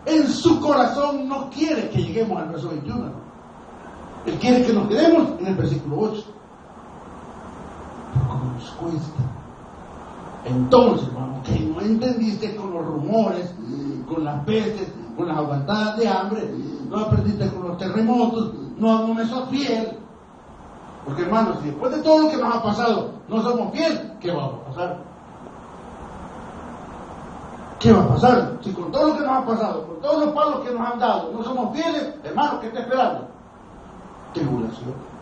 en su corazón no quiere que lleguemos al verso 21. Él quiere que nos quedemos en el versículo 8. Pero como nos cuesta. Entonces, vamos, que no entendiste con los rumores, con las pestes, con las aguantadas de hambre, no aprendiste con los terremotos, no me sos fiel. Porque, hermanos, si después de todo lo que nos ha pasado no somos fieles, ¿qué va a pasar? ¿Qué va a pasar? Si con todo lo que nos ha pasado, con todos los palos que nos han dado, no somos fieles, hermanos, ¿qué está esperando? Tribulación.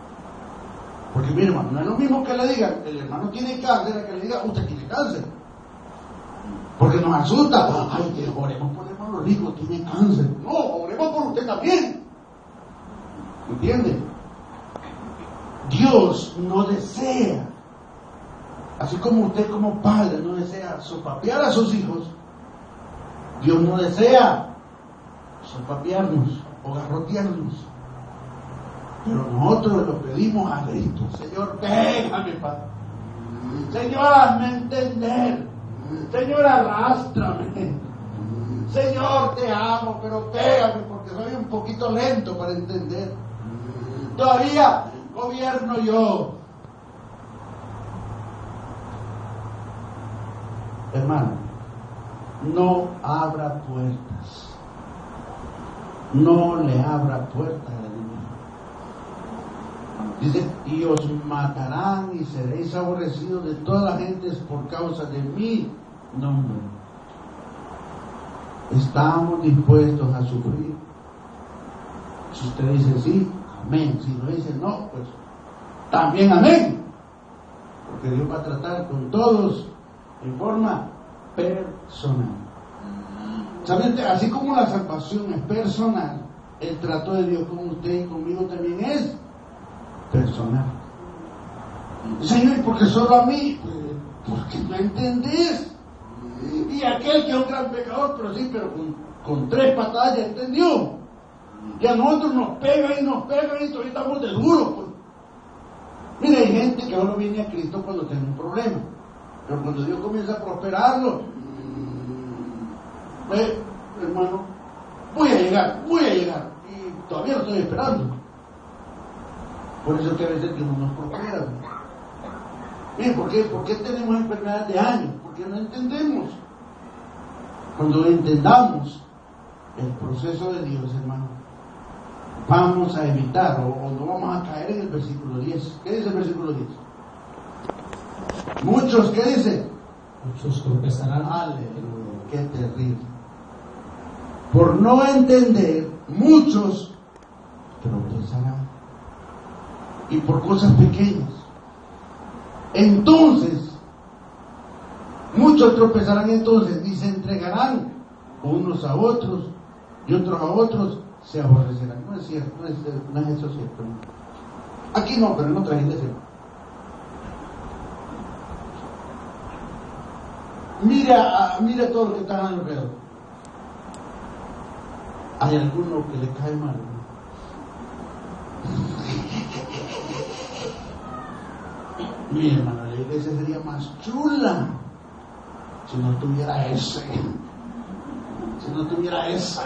Porque, mi hermano, no es lo mismo que le digan, el hermano tiene cáncer, a que le diga, usted tiene cáncer. Porque nos asusta. Ay, oremos por el hermano rico, tiene cáncer. No, oremos por usted también. ¿Entiende? Dios no desea, así como usted como padre no desea sopapear a sus hijos, Dios no desea sopapearnos o garrotearnos. Pero nosotros lo pedimos a Cristo. Señor, déjame, Padre. Señor, hazme entender. Señor, arrástrame. Señor, te amo, pero pégame porque soy un poquito lento para entender. Todavía gobierno yo. Hermano, no abra puertas. No le abra puertas al enemigo. Dice, y os matarán y seréis aborrecidos de todas las gentes por causa de mi nombre. Estamos dispuestos a sufrir. Si usted dice sí, amén. Si no dice no, pues también amén. Porque Dios va a tratar con todos en forma personal. ¿Saben? Así como la salvación es personal, el trato de Dios con usted y conmigo también es personal. Señor, ¿y por qué solo a mí? Porque no entendés. Y aquel que es un gran pecador, pero con 3 patadas ya entendió. Y a nosotros nos pegan y todavía estamos de duro. Pues. Mira, hay gente que solo viene a Cristo cuando tiene un problema. Pero cuando Dios comienza a prosperarlo, hermano, voy a llegar. Y todavía lo estoy esperando. Por eso que a veces Dios no nos prospera. Miren, ¿por qué tenemos enfermedades de años? Porque no entendemos. Cuando entendamos el proceso de Dios, hermano, vamos a evitar o no vamos a caer en el versículo 10. ¿Qué dice el versículo 10? Muchos, ¿qué dice? Muchos tropezarán. Aleluya, qué terrible. Por no entender, muchos tropezarán. Y por cosas pequeñas. Entonces, muchos tropezarán entonces y se entregarán unos a otros y otros a otros se aborrecerán. No es cierto, no es eso cierto. Aquí no, pero en otra gente sí. Mira todo lo que está alrededor. Hay alguno que le cae mal, ¿no? Mi hermano, la iglesia sería más chula si no tuviera ese, si no tuviera esa.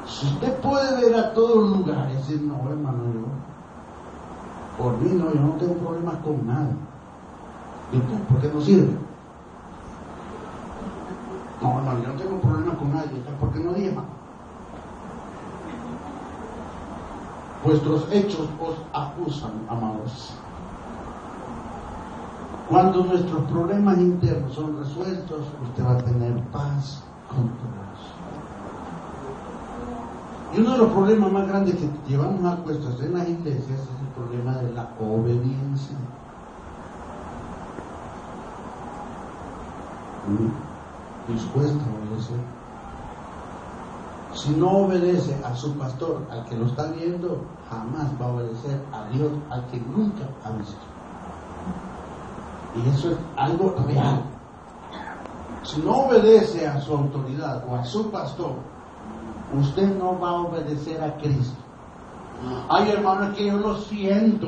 Si usted puede ver a todos los lugares, decir, no, hermano, yo, por mí no, yo no tengo problemas con nada. ¿Por qué no sirve? No, hermano, yo no tengo problemas con nadie. ¿Por qué no diezma? Vuestros hechos os acusan, amados. Cuando nuestros problemas internos son resueltos, usted va a tener paz con todos. Y uno de los problemas más grandes que llevamos a cuestas en las iglesias es el problema de la obediencia. Dispuesta a obedecer. Si no obedece a su pastor, al que lo está viendo, jamás va a obedecer a Dios, al que nunca ha visto. Y eso es algo real. Si no obedece a su autoridad o a su pastor, usted no va a obedecer a Cristo. Ay, hermano, es que yo lo siento.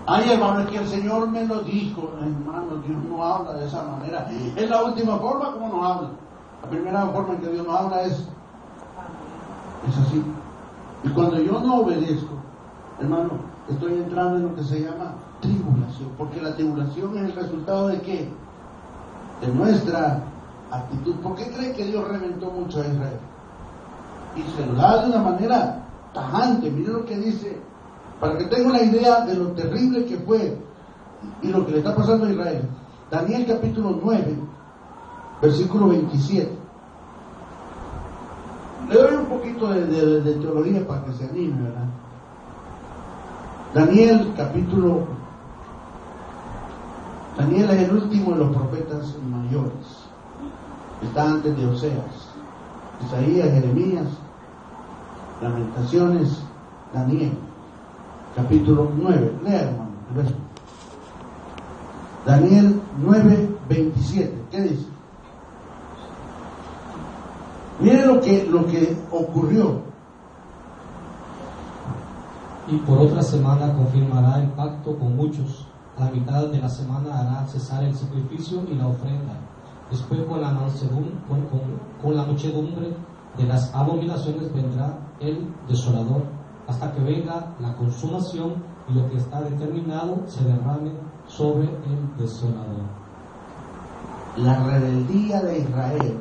Ay, hermano, es que el Señor me lo dijo. Hermano, Dios no habla de esa manera. Es la última forma como nos habla. La primera forma en que Dios nos habla es así. Y cuando yo no obedezco, hermano, estoy entrando en lo que se llama tribulación. Porque la tribulación es el resultado de ¿qué? De nuestra actitud. ¿Por qué cree que Dios reventó mucho a Israel? Y se lo da de una manera tajante. Miren lo que dice, para que tenga una idea de lo terrible que fue y lo que le está pasando a Israel. Daniel capítulo 9, versículo 27. Le doy un poquito de teología para que se anime, ¿verdad? Daniel es el último de los profetas mayores. Está antes de Oseas, Isaías, Jeremías, Lamentaciones, Daniel, capítulo 9. Lea, hermano, el verso. Daniel 9, 27. ¿Qué dice? Miren lo que ocurrió. Y por otra semana confirmará el pacto con muchos. A la mitad de la semana hará cesar el sacrificio y la ofrenda. Después con la muchedumbre de las abominaciones vendrá el desolador, hasta que venga la consumación y lo que está determinado se derrame sobre el desolador. La rebeldía de Israel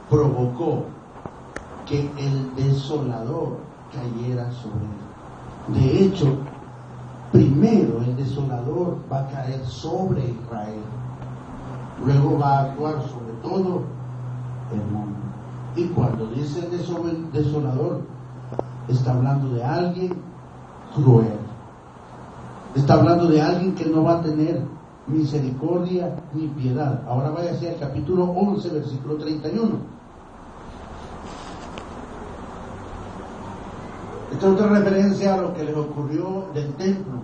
provocó que el desolador cayera sobre él. De hecho, primero el desolador va a caer sobre Israel, luego va a actuar sobre todo el mundo. Y cuando dice el desolador, está hablando de alguien cruel, está hablando de alguien que no va a tener misericordia ni piedad. Ahora váyase al capítulo 11, versículo 31. Esta es otra referencia a lo que les ocurrió del templo.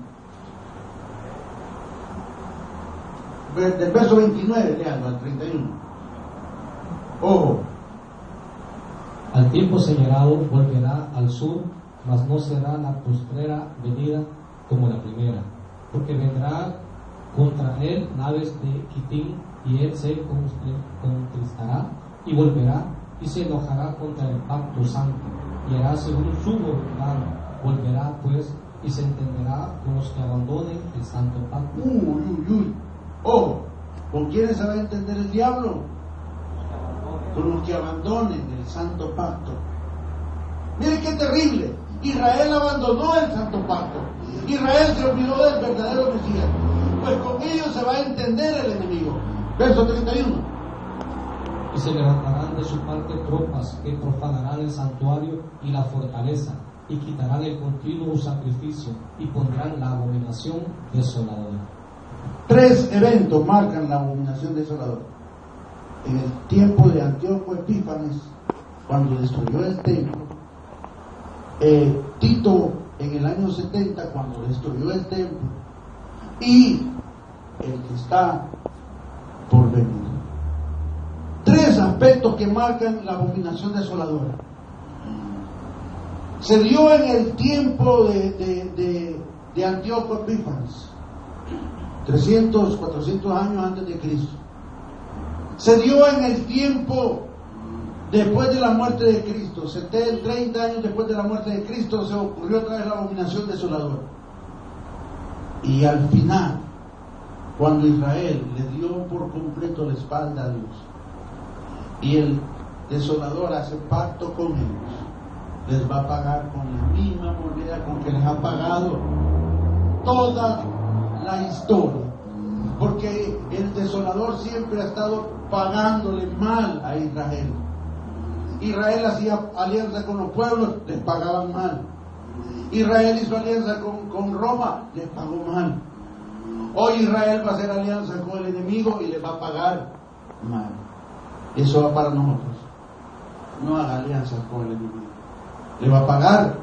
Del verso 29, leando al 31. Ojo. Al tiempo señalado volverá al sur, mas no será la postrera venida como la primera, porque vendrá contra él naves de Quitín, y él se contristará y volverá y se enojará contra el pacto santo y hará según su voluntad. Volverá pues y se entenderá con los que abandonen el santo pacto. Ojo, ¿con quiénes se va a entender el diablo? Con los que abandonen el santo pacto. Miren qué terrible. Israel abandonó el santo pacto. Israel se olvidó del verdadero Mesías. Pues con ellos se va a entender el enemigo. Verso 31. Y se levantarán de su parte tropas que profanarán el santuario y la fortaleza, y quitarán el continuo sacrificio, y pondrán la abominación desoladora. 3 eventos marcan la abominación desoladora. En el tiempo de Antíoco Epífanes, cuando destruyó el templo, Tito en el año 70, cuando destruyó el templo, y el que está por venir. 3 aspectos que marcan la abominación desoladora. Se dio en el tiempo de Antíoco Epífanes, 300, 400 años antes de Cristo. Se dio en el tiempo después de la muerte de Cristo, 30 años después de la muerte de Cristo, se ocurrió otra vez la abominación desoladora. Y al final, cuando Israel le dio por completo la espalda a Dios, y el desolador hace pacto con ellos, les va a pagar con la misma moneda con que les ha pagado toda la historia. Porque el desolador siempre ha estado pagándole mal a Israel. Israel hacía alianza con los pueblos, les pagaban mal. Israel hizo alianza con Roma, les pagó mal. Hoy Israel va a hacer alianza con el enemigo y les va a pagar mal. Eso va para nosotros. No haga alianza con el enemigo, le va a pagar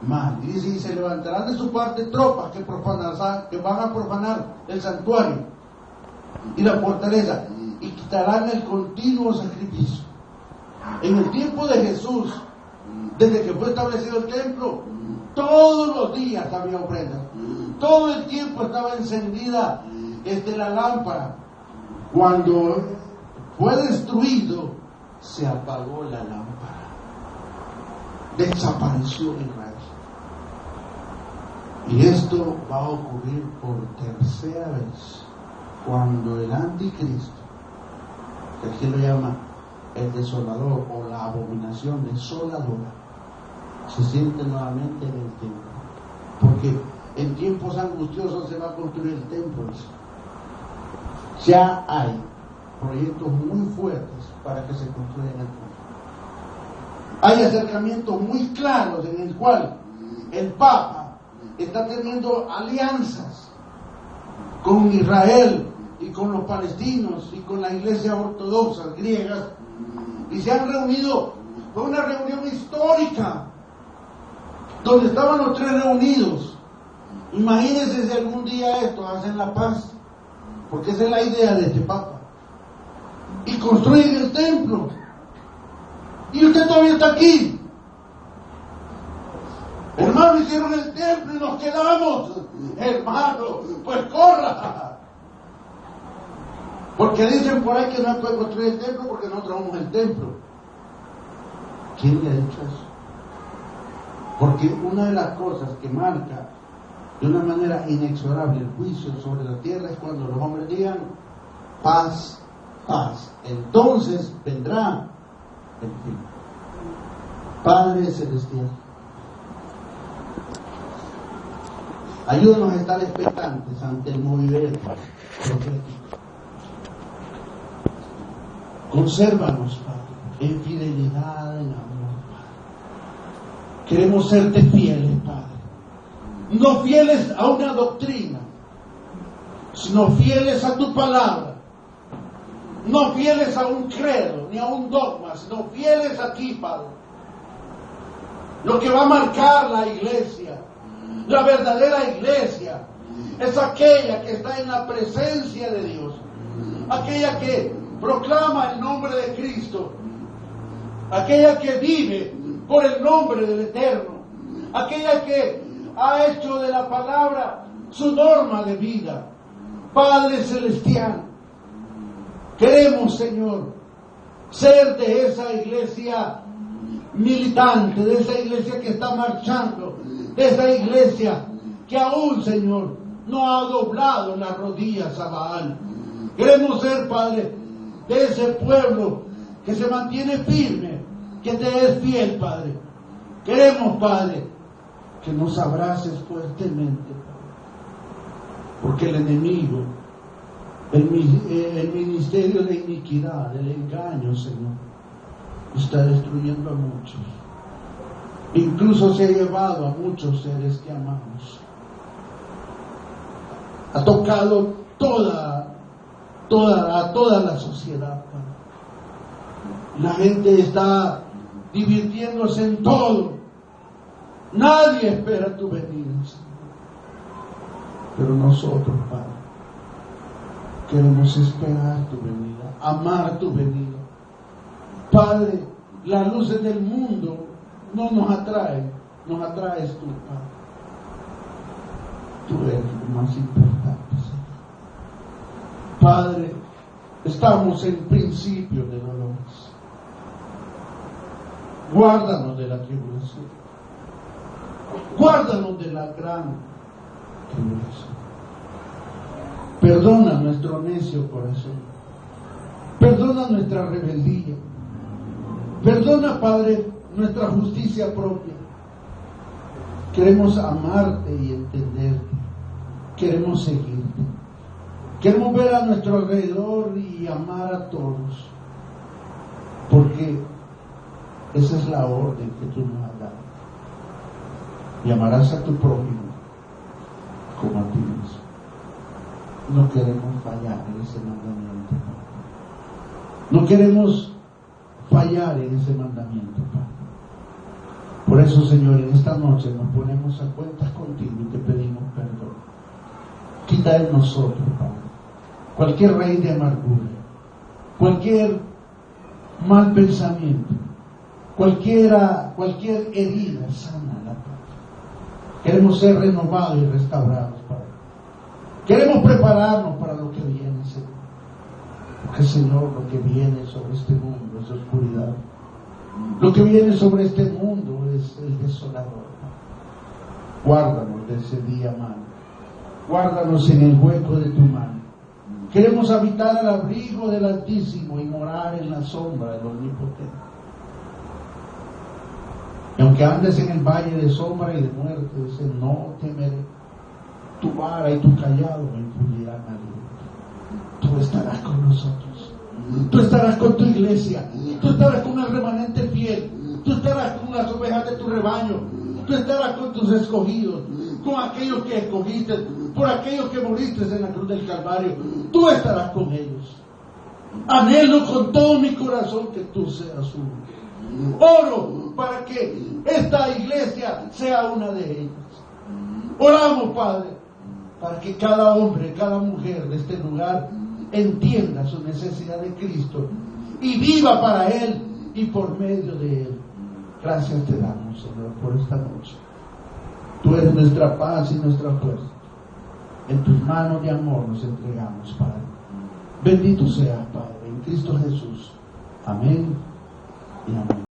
mal. Y dice, y se levantarán de su parte tropas que van a profanar el santuario y la fortaleza, y quitarán el continuo sacrificio. En el tiempo de Jesús, desde que fue establecido el templo, todos los días había ofrendas, todo el tiempo estaba encendida la lámpara. Cuando fue destruido, se apagó la lámpara, desapareció Israel. Y esto va a ocurrir por tercera vez, cuando el anticristo, que aquí lo llama el desolador o la abominación desoladora, se siente nuevamente en el templo. Porque en tiempos angustiosos se va a construir el templo. Ya hay proyectos muy fuertes para que se construya el templo. Hay acercamientos muy claros en el cual el Papa está teniendo alianzas con Israel y con los palestinos y con las iglesias ortodoxas griegas, y se han reunido. Fue una reunión histórica donde estaban los 3 reunidos. Imagínense si algún día estos hacen la paz, porque esa es la idea de este Papa, y construyen el templo, y usted todavía está aquí. Hermano, hicieron el templo y nos quedamos. Hermano, pues corra. Porque dicen por ahí que no puede construir el templo porque no traemos el templo. ¿Quién le ha dicho eso? Porque una de las cosas que marca de una manera inexorable el juicio sobre la tierra es cuando los hombres digan paz, paz. Entonces vendrá el fin. Padre Celestial, ayúdanos a estar expectantes ante el movimiento profético. Consérvanos, Padre, en fidelidad, en amor, Padre. Queremos serte fieles, Padre. No fieles a una doctrina, sino fieles a tu palabra. No fieles a un credo, ni a un dogma, sino fieles a ti, Padre. Lo que va a marcar la iglesia, la verdadera iglesia, es aquella que está en la presencia de Dios, aquella que proclama el nombre de Cristo, aquella que vive por el nombre del Eterno, aquella que ha hecho de la palabra su norma de vida. Padre Celestial, queremos, Señor, ser de esa iglesia militante, de esa iglesia que está marchando, de esa iglesia que aún, Señor, no ha doblado las rodillas a Baal. Queremos ser, Padre, de ese pueblo que se mantiene firme, que te es fiel, Padre. Queremos, Padre, que nos abraces fuertemente, porque el enemigo, el ministerio de iniquidad, el engaño, Señor, está destruyendo a muchos. Incluso se ha llevado a muchos seres que amamos. Ha tocado a toda la sociedad, Padre. La gente está divirtiéndose en todo. Nadie espera tu venida, Señor. Pero nosotros, Padre, queremos esperar tu venida, amar tu venida. Padre, las luces del mundo no nos atraen, nos atraes tú, Padre. Tú eres lo más importante, Señor. Padre, estamos en principio de dolores. Guárdanos de la tribulación. Guárdanos de la gran tribulación. Perdona nuestro necio corazón. Perdona nuestra rebeldía. Perdona, Padre, nuestra justicia propia. Queremos amarte y entenderte. Queremos seguirte. Queremos ver a nuestro alrededor y amar a todos. Porque esa es la orden que tú nos has dado. Y amarás a tu prójimo como a ti mismo. No queremos fallar en ese mandamiento, Padre. No queremos fallar en ese mandamiento, Padre. Por eso, Señor, en esta noche nos ponemos a cuentas contigo y te pedimos perdón. Quita de nosotros, Padre, cualquier raíz de amargura, cualquier mal pensamiento, cualquier herida, sánala, Padre. Queremos ser renovados y restaurados, Padre. Queremos prepararnos para lo que viene, Señor. Porque, Señor, lo que viene sobre este mundo es oscuridad. Lo que viene sobre este mundo es el desolador. Guárdanos de ese día malo. Guárdanos en el hueco de tu mano. Queremos habitar al abrigo del Altísimo y morar en la sombra del Omnipotente. Y aunque andes en el valle de sombra y de muerte, dice, no temeré. Tu vara y tu callado me infundirán aliento. Tú estarás con nosotros. Tú estarás con tu iglesia. Tú estarás con el remanente fiel. Tú estarás con las ovejas de tu rebaño. Tú estarás con tus escogidos, con aquellos que escogiste, por aquellos que moriste en la cruz del Calvario. Tú estarás con ellos. Anhelo con todo mi corazón que tú seas uno. Oro para que esta iglesia sea una de ellas. Oramos, Padre, para que cada hombre, cada mujer de este lugar entienda su necesidad de Cristo y viva para Él y por medio de Él. Gracias te damos, Señor, por esta noche. Tú eres nuestra paz y nuestra fuerza. En tus manos de amor nos entregamos, Padre. Bendito seas, Padre, en Cristo Jesús. Amén y amén.